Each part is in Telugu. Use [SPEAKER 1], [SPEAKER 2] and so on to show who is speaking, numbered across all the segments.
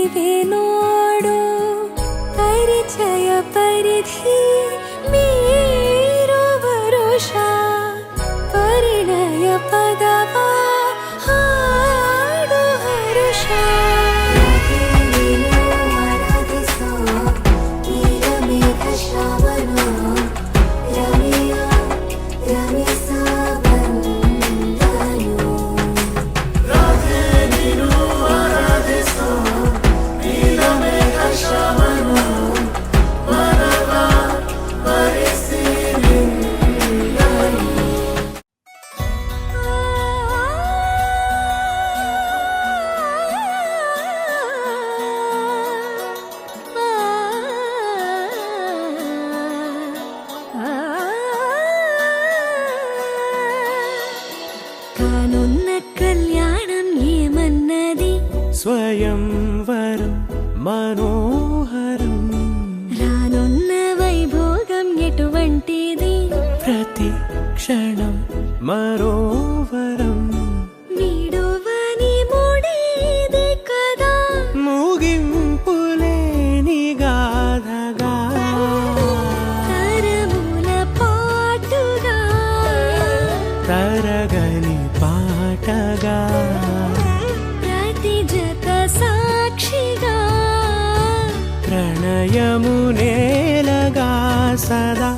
[SPEAKER 1] ನೀವೇ ನೋಡು ಪರಿಚಯ ಪರಿಧಿ ಮೀರೋ ವರುಷ ಪರಿಣಯ ಪದವ ಹಾಡು ಹರುಷ ಆರಾಧಿಸೋ ನೀಲಮೇಘ ಶ್ರಾವಣ ರಮೆಯ ರಮಿಸ ಬಂದನು ರಾಧೆ ನೀನು ಆರಾಧಿಸೋ ನೀಲಮೇಘ ಶ್ರಾವಣ ಮನವ ವರಿಸಿ ನಿನ್ನನು కానున్న కళ్యాణం ఏమన్నది
[SPEAKER 2] స్వయంవరం మనోహరం
[SPEAKER 1] రానున్న వైభోగం ఎటువంటిది
[SPEAKER 2] ప్రతి క్షణం మరోవరం
[SPEAKER 1] విడువని ముడిది కదా
[SPEAKER 2] ముగింపులేని గాథగా
[SPEAKER 1] తరముల పాటుగా
[SPEAKER 2] తరగని పాటగా
[SPEAKER 1] ప్రతి జత సాక్షిగా
[SPEAKER 2] ప్రణయము నేలగా సదా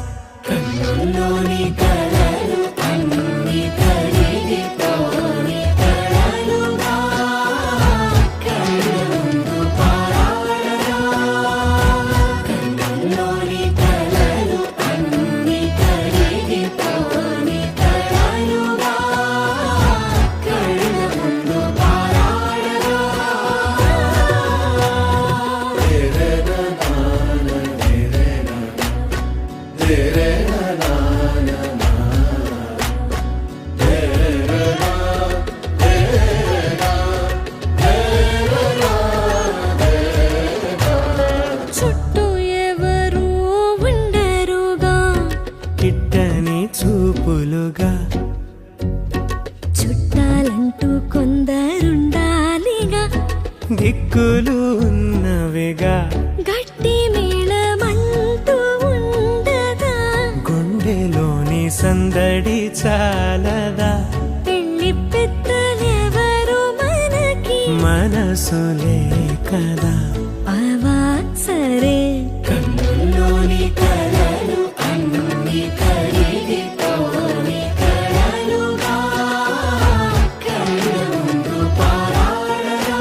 [SPEAKER 2] కన్నుల్లోని కలలు అన్ని కరిగిపోని కలలుగా కళ్ళ ముందు పారాడగా కన్నుల్లోని కలలు అన్ని కరిగిపోని కలలుగా కళ్ళ ముందు పారాడగా
[SPEAKER 1] చుట్టూ ఎవరు ఉండరుగా
[SPEAKER 2] కిట్టని చూపులుగా
[SPEAKER 1] చుట్టాలంటూ కొందరుండాలిగా
[SPEAKER 2] దిక్కులు ఉన్నవిగా
[SPEAKER 1] గట్టి మేళమంటూ ఉండగా
[SPEAKER 2] గుండెలోని సందడి చాలదా
[SPEAKER 1] పెళ్లి పెద్దలెవరు మనకి
[SPEAKER 2] మనసులే కదా
[SPEAKER 1] అవా సరే
[SPEAKER 2] కన్నుల్లోని కలలు అన్ని కరిగిపోని కలలుగా కళ్ళ ముందు పారాడగా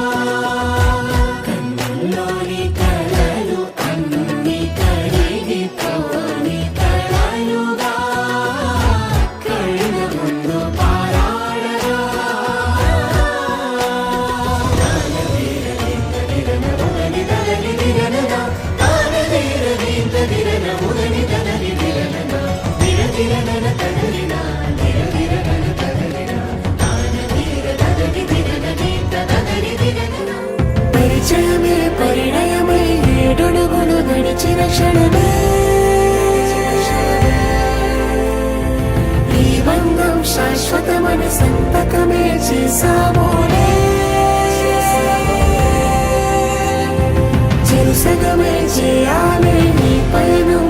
[SPEAKER 2] కన్నుల్లోని కలలు అన్ని కరిగిపోని కలలుగా కళ్ళ ముందు పారాడగా
[SPEAKER 1] పరిచయమే పరిణయమై ఏడుగులు గడిచిన క్షణమే ఈ బంధం శాశ్వతమన సంతకమే చేసామోనే చెరుసగమే చేయాలి ఈ పయనం